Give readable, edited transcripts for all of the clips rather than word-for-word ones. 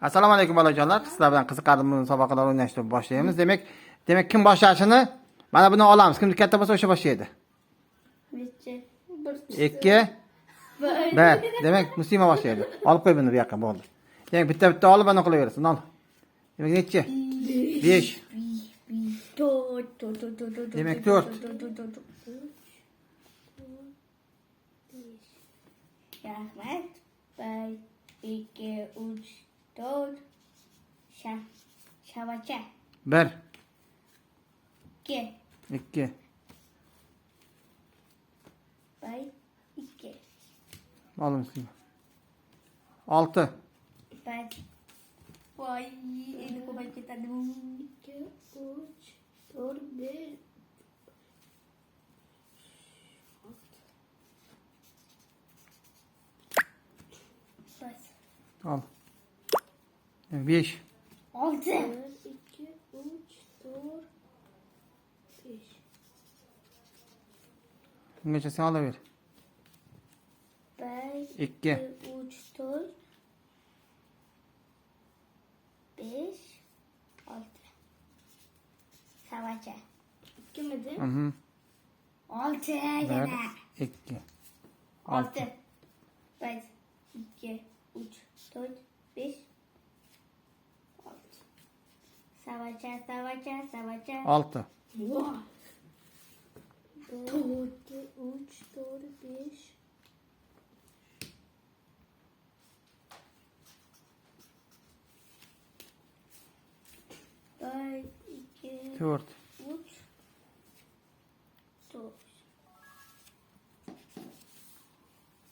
Assalomu alaykum bolajonlar. Sizlar bilan qiziqarli musobaqalar o'ynashni boshlaymiz. Demak kim boshlashini mana buni olamiz. Kimni katta bo'lsa o'sha boshlaydi. 2 1. Demak Muslima boshlaydi. Olib qo'y buni bu yoqqa bo'ldi. Demak bitta olib buni qilaversin. Ol. Demak nechi? 5. Demak 4. Rahmat. 1, 2, 3, 4. Şavaça. 1 2. 2 1, 2. Al Muslima. 6 1. Vay, ini kau baca tadi. 2, 3, 4, 5. Al. 5 6. 1, 2, 3, 4, 5. Bungacha sen olaver. 1, 2 3, 4, 5, 6. Şavaça. 2 miydi? Hı. 6 1 yana. 2 6. 1, 2, 3, 4, 5, 6. Şavaça. 6 Vay. 1, 2, 3, 4, 5. Bir, iki, 4 üç, dört.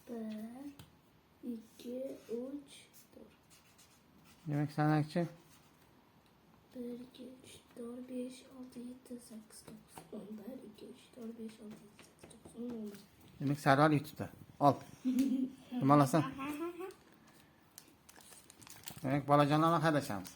1, 2, 3, 4. Demek sen ekçi. 1, 2, 3, 4, 5, 6, 7, 8, 9, 10. 1, 2, 3, 4, 5, 6, 7, 8, 9, 10, 11. Demek Servar YouTube'da. Al. Nima olasan? Demek bolajonlarga haydashamiz.